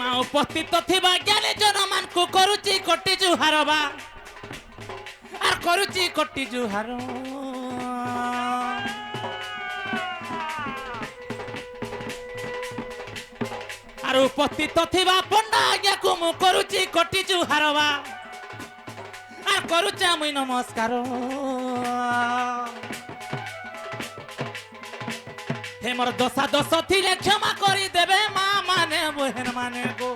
ମା ଉପସ୍ଥିତ ଥିବା ଜ୍ଞାନୀ ଜନମାନଙ୍କୁ କରୁଛି କୋଟି ଜୁହାର ବା আর করুচি কোটি জুহার আর উপস্থিত থিবা পণ্ডা আজ্ঞাকু মু করুচি কোটি জুহার বা আর করুচা মুই নমস্কার হে মোর দশা দশ থিলে ক্ষমা করি দেবে মা মানে বহেন মানে গো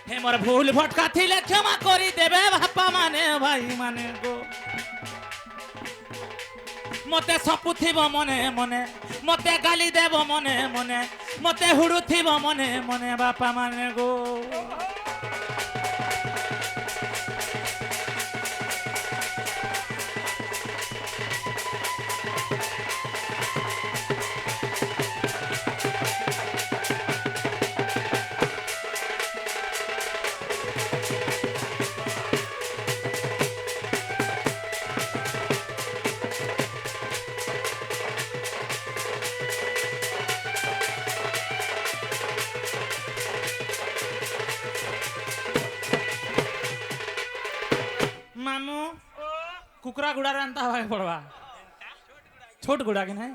হে মোর ভুল ভটকা থিলে ক্ষমা করি দেবে বাপা মানে ভাই মানে গো মতে সপুথিব মনে মনে মতে গালি দেব মনে মনে মতে হুড়ুথিব মনে মনে বাপা মানে গো मामू कुकरा गुड़ा रांता हवा पड़वा छोट गुड़ा के नहीं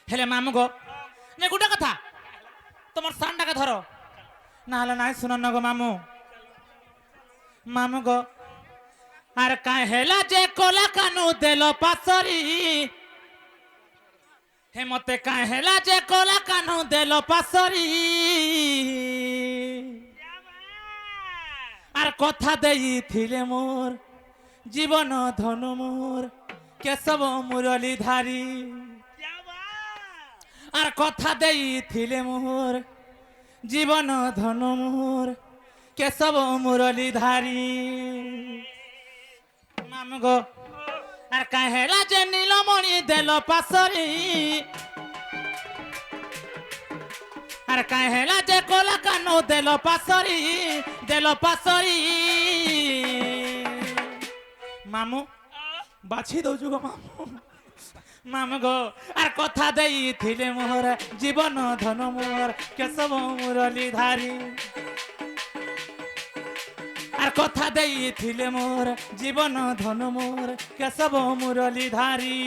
हेले मामू गो ने गुड़ा कथा तुम्हार सांडा का धरो ना हला नहीं सुनन गो मामू मामू गो आर काहे हेला जे कोला कानू देलो पासरी हे मते काहे हेला जे कोला कानू देलो पासरी আর কথা দেইছিলে মোর জীবন ধন মোর কেশব মুরলী ধারী আর কথা দেইছিলে মোর জীবন ধন মোর কেশব মুরলী ধারী মাম গো আর কাহেলা যে নীলমণি দেল পাশরি আর কাহেলা যে কোলা কানো দেল পাশরি মামু বাছি দৌছু গো মামু মামু গো আর কথা দেইছিলে মোর জীবন ধন মোর কেশব মুরলী ধারী আর কথা দেইছিলে মোর জীবন ধন মোর কেশব মুরলী ধারী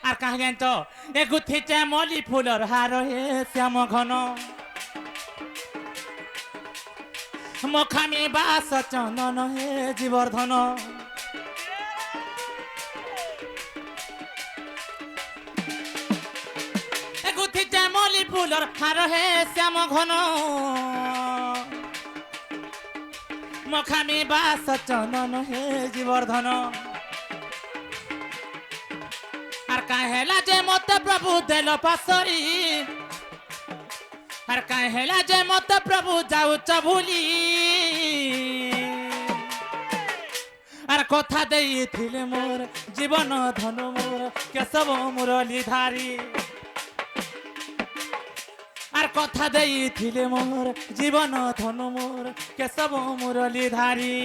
আর কাহ জানতো এ গুথিছে মলি ফুলর হার হে শ্যাম ঘন মখামি বাস চন্দন হে জীবর্ধন এ গুথিছে মলি ফুলর হার হে শ্যাম ঘন মখামি বাস চন্দন হে জীবর্ধন আর কাহেলা যে মতে প্রভু দেল পাশরি আর কাহেলা যে মতে প্রভু যাউছ ভুলি আর কথা দেইছিলে মোর জীবন ধন মোর কেশব মুরলী ধারী আর কথা দেইছিলে মোর জীবন ধন মোর কেশব মুরলী ধারী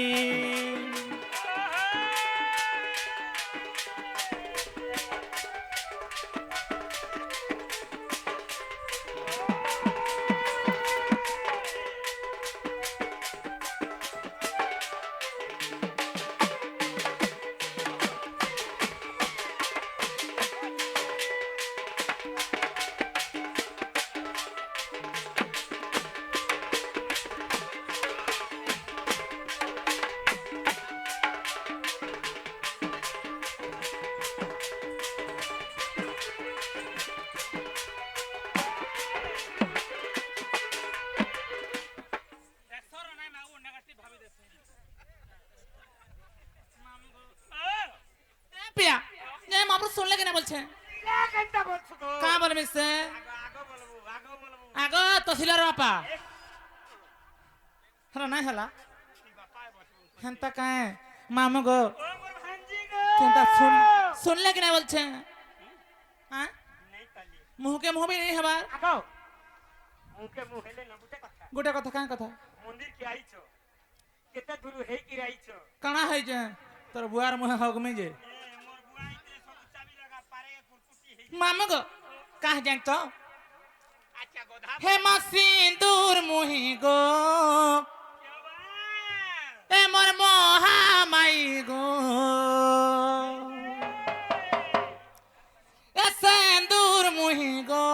শুনলে কিনা বলছে কেনটা বলছো তো কা বলবি সে আগো বলবো আগো তহসিলদার বাপা হ্যাঁ নাই হলা কি বাপায় বসবো হেনতা কায়ে মামু গো ও মোর ভাঞ্জি গো কেনতা শুনলে কিনা বলছে হ্যাঁ নেই পালি মুহকে মুহ भी नहीं হবার আগো মুখে মুহেলে না বুঝে কথা গোটা কথা কাঁ কথা মন্দির কি আইছো কেতে দূর হেই কি আইছো কাଣା হয়েছে তোর বুয়ার মুহে হগমি যে মোর বুয়াইতে সব চাবি লাগা পারে কুরকুটি হেই মামু গো কাহ জান তো আচ্ছা গোধা হে মা সিন্দুর মুহি গো এ মোর মহামাই গো এ সিন্দুর মুহি গো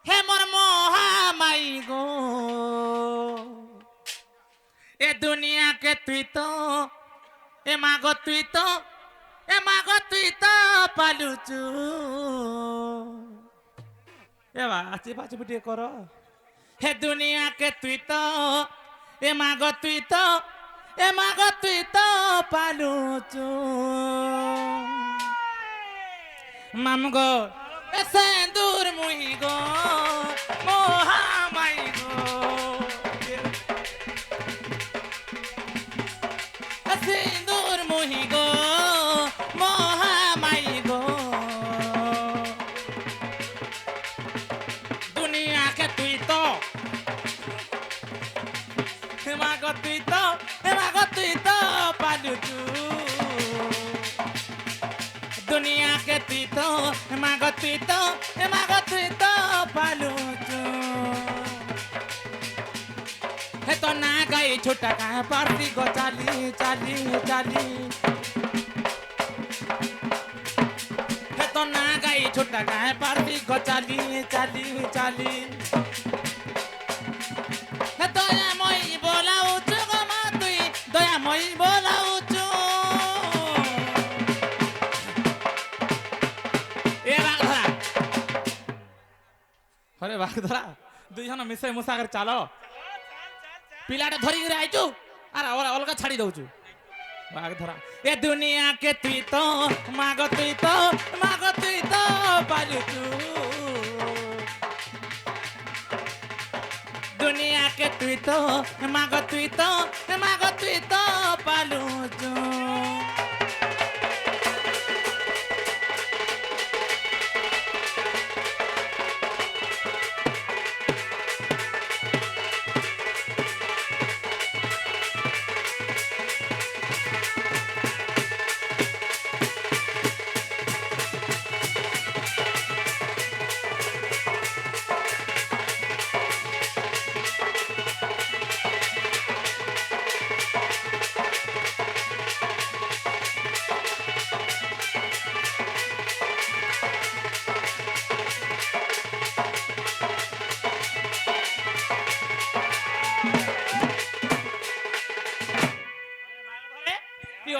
হে মোর মহামাই গো এ দুনিয়া কে তুই তো এ মাগো তুই তো এ মাগো তুই তো পালুচু এ বা আচি পাচি পিটি কর হে দুনিয়া কে তুই তো এ মাগো তুই তো এ মাগো তুই তো পালুচু মামু গো এ সেন্দুর মুহি গো মহামাই গো এ সেন্দুর মুহি গো মহামাই গো দুনিয়া কে তুই তো হে মাগো তুই তো হে মাগো তুই তো পালুচু दुनिया के तुई तो मागो तुई तो मागो तुई तो पालूचू हे तो ना गई छोटा का पार्टी को चाली चाली चाली हे तो ना गई छोटा का पार्टी को चाली चाली चाली हे तो या moi बोलाउचू गो मा तुई दया moi बोलाउचू अरे बाग धरा दुई जन मिसे मुसा कर चालो पिलाटे धरी करे आइचु अरे ओला अलगा छाड़ी दउचु बाग धरा ए दुनिया के तुई तो मागो तुई तो पालुचु दुनिया के तुई तो मागो तुई तो पालुचु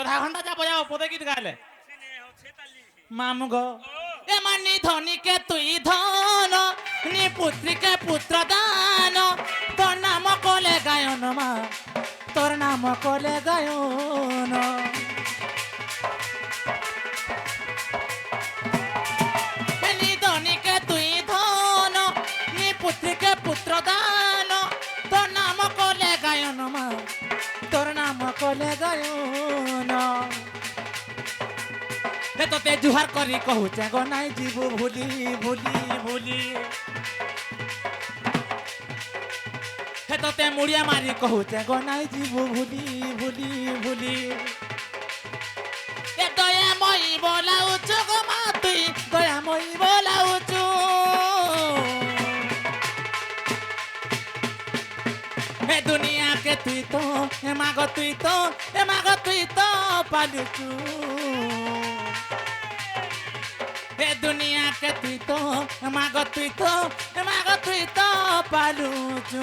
आधा घंटा जा बजाओ पोते गीत गाले मामू गो ए मनी धनी के तुई धन नी पुत्री के पुत्र दान तोर नाम कोले गायन मा तोर नाम कोले गायन नी धनी के तुई धन नी पुत्री के पुत्र दान तोर नाम कोले गायन मा तोर नाम कोले गायन हे तो ते जुहार करी कहूचे गो नाई जीवु भूली भूली भूली हे तो ते मुड़िया मारी कहूचे गो नाई जीवु भूली भूली भूली ए दया मई बोलाउचु गो मा तुई दया मई बोलाउचु हे दुनिया के तुई तो हे मागो तुई तो पालुचु हे दुनिया के तुई तो मागो तुई तो पालुचु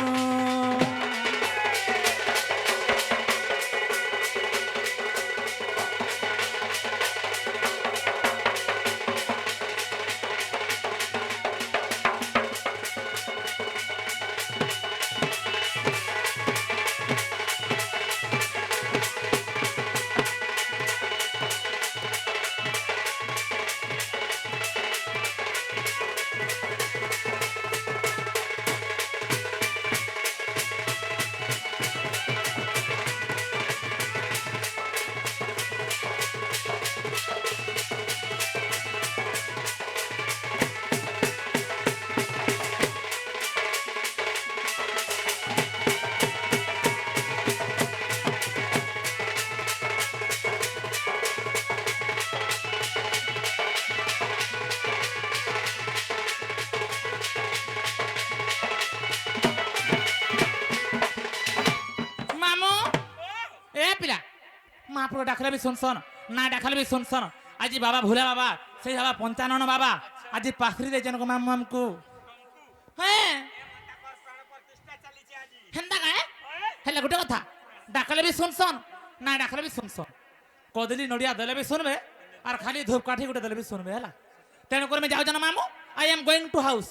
মহাপুর ডাকলে বি শুনছন না ডাকলে বি শুনছন আজি বাবা ভোলে বাবা সেই বাবা পঞ্চানন বাবা আজি পাখরি ଦେଇଛନ୍ গো মামু আমকু হ্যাঁ ତାଙ୍କର ପ୍ରାଣ ପ୍ରତିଷ୍ଠା ଚାଲିଛି ଆଜି হেন্দা গায়ে হেলে গোটে কথা ডাকলে বি শুনছন না ডাকলে বি শুনছন কদলি নড়িয়া দেলে বি শুনবে আর খালি ধূপকাঠি গোটে দেলে বি শুনবে হেলা তেণু করে যাও জানো মামু I am going to house